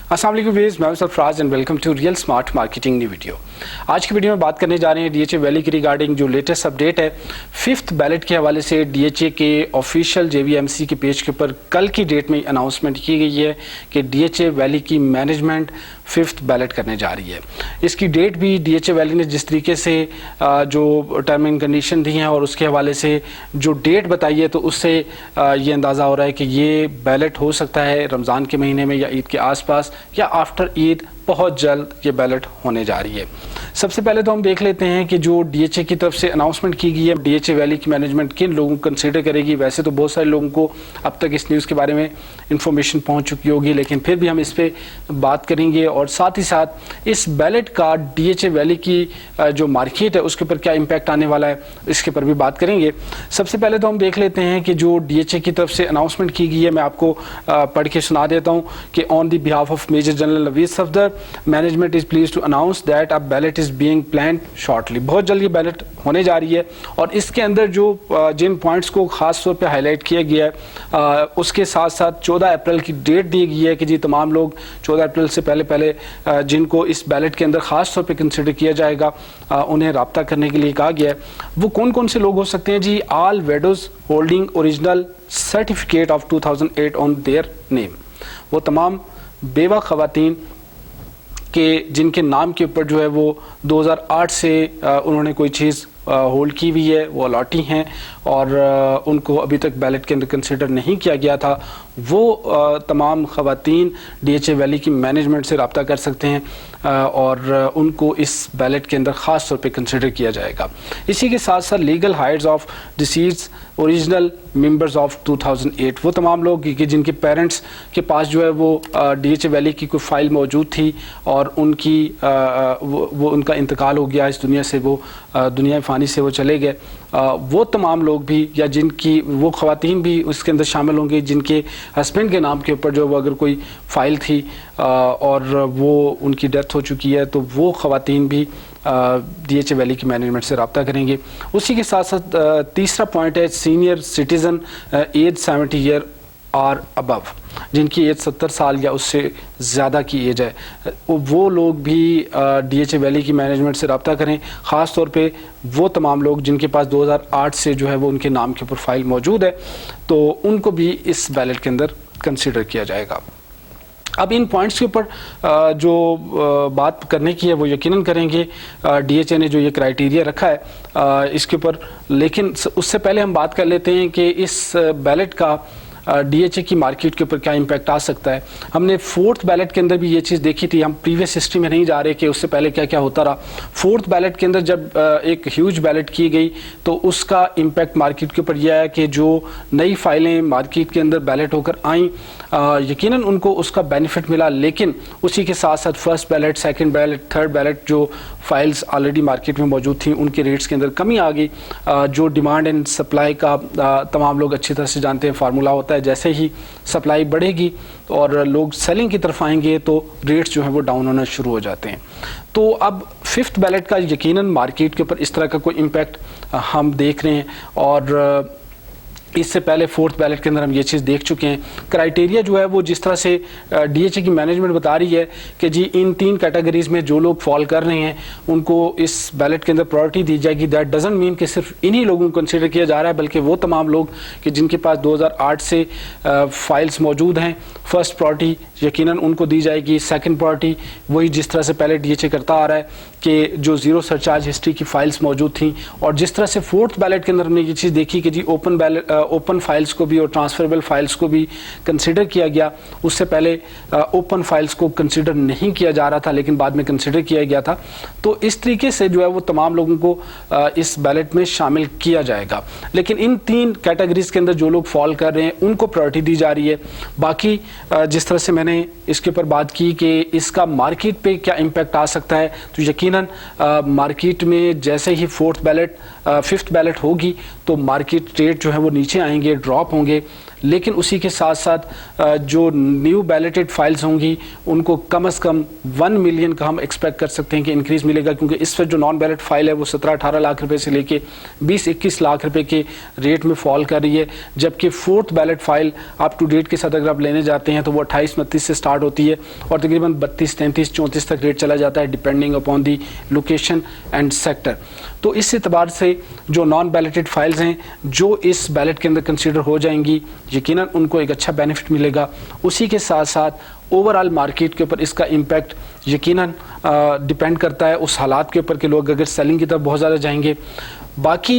अस्सलाम वालेकुम व्यूअर्स, मैं Sarfaraz and welcome to real smart marketing new video. आज की वीडियो में बात करने जा रहे हैं डीएचए वैली की रिगार्डिंग जो लेटेस्ट अपडेट है 5th बैलेट के हवाले से। डीएचए के ऑफिशियल जेवीएमसी के पेज के ऊपर कल की डेट में अनाउंसमेंट की गई है कि डीएचए वैली की मैनेजमेंट 5th बैलेट करने जा रही है। इसकी डेट भी डीएचए वैली ने जिस तरीके से जो टर्म एंड कंडीशन दी हैं और उसके हवाले से जो डेट बताई है, तो उससे ये अंदाज़ा हो रहा है कि ये बैलेट हो सकता है रमज़ान के महीने में या ईद के आसपास या आफ्टर ईद। बहुत जल्द ये बैलेट होने जा रही है। सबसे पहले तो हम देख लेते हैं कि जो डीएचए की तरफ से अनाउंसमेंट की गई है, डीएचए वैली की मैनेजमेंट किन लोगों को कंसीडर करेगी। वैसे तो बहुत सारे लोगों को अब तक इस न्यूज़ के बारे में इंफॉर्मेशन पहुंच चुकी होगी, लेकिन फिर भी हम इस पर बात करेंगे और साथ ही साथ इस बैलेट का डीएचए वैली की जो मार्केट है उसके ऊपर क्या इम्पैक्ट आने वाला है, इसके ऊपर भी बात करेंगे। सबसे पहले तो हम देख लेते हैं कि जो डीएचए की तरफ से अनाउंसमेंट की गई है, मैं आपको पढ़ के सुना देता हूँ कि on the behalf of major general Naveed Safdar, management is please to announce that a ballot is being planned shortly. बहुत जल्द ये बैलेट होने जा रही है और इसके अंदर जो जिन पॉइंट्स को खास तौर पे हाईलाइट किया गया है उसके साथ साथ 14 अप्रैल की डेट दी गई है कि जी तमाम लोग 14 अप्रैल से पहले जिनको इस बैलेट के अंदर खास तौर पे कंसिडर किया जाएगा उन्हें राब्ता करने के लिए कहा गया है। वो कौन कौन से लोग हो सकते हैं जी? All widows holding original certificate of 2008 on their name. वो तमाम बेवा खवातीन कि जिनके नाम के ऊपर जो है वो 2008 से उन्होंने कोई चीज़ होल्ड की हुई है, वो अलॉटी हैं और उनको अभी तक बैलेट के अंदर कंसिडर नहीं किया गया था, वो तमाम खवातीन डीएचए वैली की मैनेजमेंट से रब्ता कर सकते हैं और उनको इस बैलेट के अंदर ख़ास तौर पे कंसिडर किया जाएगा। इसी के साथ साथ legal heirs of deceased original members of 2008, वो तमाम लोग कि जिनके पेरेंट्स के पास जो है वो डीएचए वैली की कोई फाइल मौजूद थी और उनकी वो उनका इंतकाल हो गया इस दुनिया से, वो दुनिया फ़ानी से वो चले गए, वो तमाम लोग भी या जिनकी वो ख़वातीन भी उसके अंदर शामिल होंगे जिनके हस्बैंड के नाम के ऊपर जो वो अगर कोई फ़ाइल थी और वो उनकी डेथ हो चुकी है, तो वो ख़वातीन भी डीएचए वैली की मैनेजमेंट से रब्ता करेंगे। उसी के साथ साथ तीसरा पॉइंट है सीनियर सिटीज़न एज 70 ईयर और अबव, जिनकी एज 70 साल या उससे ज़्यादा की एज है, वो लोग भी डीएचए वैली की मैनेजमेंट से रब्ता करें। ख़ास तौर पे वो तमाम लोग जिनके पास 2008 से जो है वो उनके नाम के ऊपर फाइल मौजूद है, तो उनको भी इस बैलेट के अंदर कंसिडर किया जाएगा। अब इन पॉइंट्स के ऊपर जो बात करने की है वो यकीनन करेंगे डीएचए ने जो ये क्राइटेरिया रखा है इसके ऊपर, लेकिन उससे पहले हम बात कर लेते हैं कि इस बैलेट का डीएचए की मार्केट के ऊपर क्या इम्पैक्ट आ सकता है। हमने 4th बैलेट के अंदर भी ये चीज़ देखी थी, हम प्रीवियस हिस्ट्री में नहीं जा रहे कि उससे पहले क्या क्या होता रहा। 4th बैलेट के अंदर जब एक ह्यूज बैलेट की गई तो उसका इम्पैक्ट मार्केट के ऊपर यह है कि जो नई फाइलें मार्केट के अंदर बैलेट होकर आईं यकीनन उनको उसका बेनिफिट मिला, लेकिन उसी के साथ साथ 1st ballot, 2nd ballot, 3rd ballot जो फाइल्स ऑलरेडी मार्केट में मौजूद थी उनके रेट्स के अंदर कमी आ गई। जो डिमांड एंड सप्लाई का तमाम लोग अच्छी तरह से जानते हैं फार्मूला होता है, जैसे ही सप्लाई बढ़ेगी और लोग सेलिंग की तरफ आएंगे तो रेट्स जो है वो डाउन होना शुरू हो जाते हैं। तो अब 5th बैलेट का यकीनन मार्केट के ऊपर इस तरह का कोई इम्पैक्ट हम देख रहे हैं और इससे पहले 4th बैलेट के अंदर हम ये चीज़ देख चुके हैं। क्राइटेरिया जो है वो जिस तरह से डीएचए की मैनेजमेंट बता रही है कि जी इन 3 कैटेगरीज में जो लोग फॉल कर रहे हैं उनको इस बैलेट के अंदर प्रायोरिटी दी जाएगी। दैट डजंट मीन कि सिर्फ इन्हीं लोगों को कंसिडर किया जा रहा है, बल्कि वो तमाम लोग कि जिनके पास 2008 से फाइल्स मौजूद हैं, 1st प्रायोरिटी यकीनन उनको दी जाएगी। 2nd प्रायोरिटी वही जिस तरह से पहले डीएचए करता आ रहा है कि जो ज़ीरो सरचार्ज हिस्ट्री की फाइल्स मौजूद थी, और जिस तरह से 4th बैलेट के अंदर हमने ये चीज़ देखी कि जी ओपन फाइल्स को भी और ट्रांसफरेबल फाइल्स को भी कंसिडर किया गया। उससे पहले ओपन फाइल्स को कंसिडर नहीं किया जा रहा था, लेकिन बाद में कंसिडर किया गया था। तो इस तरीके से जो है वो तमाम लोगों को इस बैलेट में शामिल किया जाएगा। लेकिन इन 3 कैटेगरीज के अंदर जो लोग फॉल कर रहे हैं उनको प्रायोरिटी दी जा रही है। बाकी जिस तरह से मैंने इसके ऊपर बात की कि इसका मार्केट पे क्या इम्पैक्ट आ सकता है, तो यकीनन मार्केट में जैसे ही 4th बैलेट 5th बैलेट होगी तो मार्केट रेट जो है वो नीचे नीचे आएंगे, ड्रॉप होंगे, लेकिन उसी के साथ साथ जो न्यू बैलेटेड फाइल्स होंगी उनको कम से कम 1 मिलियन का हम एक्सपेक्ट कर सकते हैं कि इंक्रीज मिलेगा, क्योंकि इस वक्त जो नॉन बैलेट फाइल है वो 17-18 लाख रुपए से लेके 20-21 लाख रुपए के रेट में फॉल कर रही है, जबकि fourth ballot file up to date के साथ अगर आप लेने जाते हैं तो वो 28-29 से स्टार्ट होती है और तकरीबन 32-33-34 तक रेट चला जाता है, depending upon the location and sector. तो इस एतबार से जो नॉन बैलेटेड फाइल्स हैं जो इस बैलेट के अंदर कंसीडर हो जाएंगी, यकीनन उनको एक अच्छा बेनिफिट मिलेगा। उसी के साथ साथ ओवरऑल मार्केट के ऊपर इसका इम्पैक्ट यकीनन डिपेंड करता है उस हालात के ऊपर कि लोग अगर सेलिंग की तरफ बहुत ज़्यादा जाएंगे। बाकी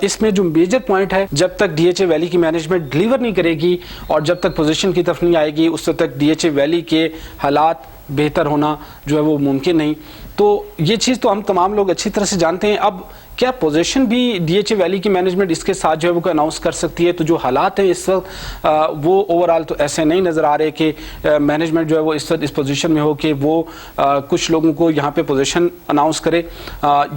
इसमें जो मेजर पॉइंट है, जब तक डीएचए वैली की मैनेजमेंट डिलीवर नहीं करेगी और जब तक पोजीशन की तरफ नहीं आएगी उस तक डीएचए वैली के हालात बेहतर होना जो है वो मुमकिन नहीं। तो ये चीज़ तो हम तमाम लोग अच्छी तरह से जानते हैं। अब क्या पोजीशन भी डीएचए वैली की मैनेजमेंट इसके साथ जो है वो अनाउंस कर सकती है? तो जो हालात हैं इस वक्त वो ओवरऑल तो ऐसे नहीं नज़र आ रहे कि मैनेजमेंट जो है वो इस वक्त इस पोजीशन में हो कि वो कुछ लोगों को यहाँ पे पोजीशन अनाउंस करे।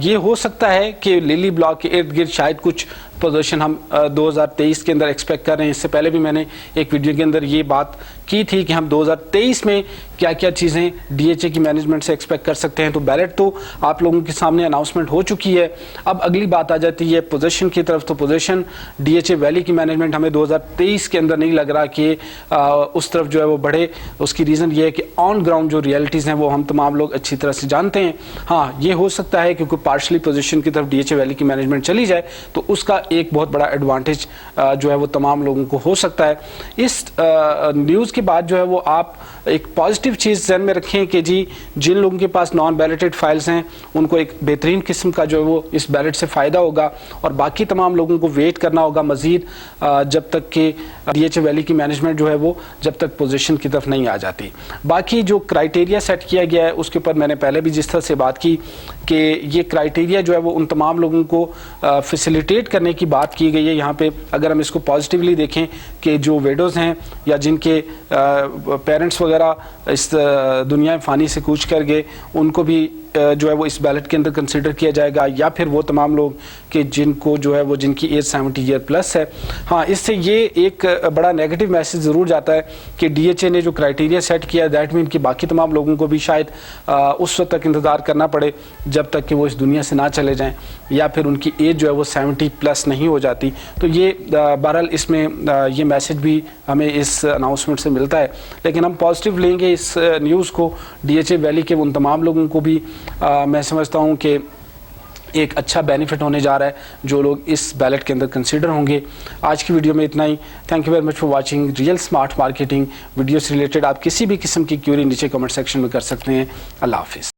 ये हो सकता है कि लिली ब्लॉक के इर्द गिर्द शायद कुछ पोजीशन हम 2023 के अंदर एक्सपेक्ट कर रहे हैं। इससे पहले भी मैंने एक वीडियो के अंदर ये बात की थी कि हम 2023 में क्या क्या चीज़ें डीएचए की मैनेजमेंट से एक्सपेक्ट कर सकते हैं। तो बैलेट तो आप लोगों के सामने अनाउंसमेंट हो चुकी है। अब अगली बात आ जाती है पोजीशन की तरफ। तो पोजीशन डीएचए वैली की मैनेजमेंट हमें 2023 के अंदर नहीं लग रहा कि उस तरफ जो है वो बढ़े। उसकी रीज़न ये है कि ऑन ग्राउंड जो रियलिटीज़ हैं वो हम तमाम लोग अच्छी तरह से जानते हैं। हाँ, ये हो सकता है क्योंकि पार्शली पोजीशन की तरफ डीएचए वैली की मैनेजमेंट चली जाए तो उसका एक बहुत बड़ा एडवांटेज जो है वो तमाम लोगों को हो सकता है। इस न्यूज़ के बाद जो है वो आप एक पॉजिटिव चीज़ ध्यान में रखें कि जी जिन लोगों के पास नॉन बैलेटेड फाइल्स हैं उनको एक बेहतरीन किस्म का जो है वो इस बैलेट से फ़ायदा होगा और बाकी तमाम लोगों को वेट करना होगा मज़ीद जब तक कि डीएचए वैली की मैनेजमेंट जो है वो जब तक पोजीशन की तरफ नहीं आ जाती। बाकी जो क्राइटेरिया सेट किया गया है उसके ऊपर मैंने पहले भी जिस तरह से बात की कि ये क्राइटेरिया जो है वो उन तमाम लोगों को फैसिलिटेट करने की बात की गई है। यहाँ पे अगर हम इसको पॉजिटिवली देखें कि जो विडोज़ हैं या जिनके पेरेंट्स वगैरह इस दुनिया फ़ानी से कूच कर गए उनको भी जो है वो इस बैलेट के अंदर कंसीडर किया जाएगा, या फिर वो तमाम लोग कि जिनको जो है वो जिनकी एज 70 ईयर प्लस है। हाँ, इससे ये एक बड़ा नेगेटिव मैसेज ज़रूर जाता है कि डीएचए ने जो क्राइटेरिया सेट किया दैट मीन कि बाकी तमाम लोगों को भी शायद उस वक्त तक इंतज़ार करना पड़े जब तक कि वो इस दुनिया से ना चले जाएं या फिर उनकी एज जो है वो 70 प्लस नहीं हो जाती। तो ये बहरहाल इसमें ये मैसेज भी हमें इस अनाउंसमेंट से मिलता है। लेकिन हम पॉजिटिव लेंगे इस न्यूज़ को। डीएचए वैली के उन तमाम लोगों को भी मैं समझता हूँ कि एक अच्छा बेनिफिट होने जा रहा है जो लोग इस बैलेट के अंदर कंसीडर होंगे। आज की वीडियो में इतना ही। Thank you very much for watching real smart marketing. Video से रिलेटेड आप किसी भी किस्म की क्यूरी नीचे कमेंट सेक्शन में कर सकते हैं। अल्लाह हाफिज़।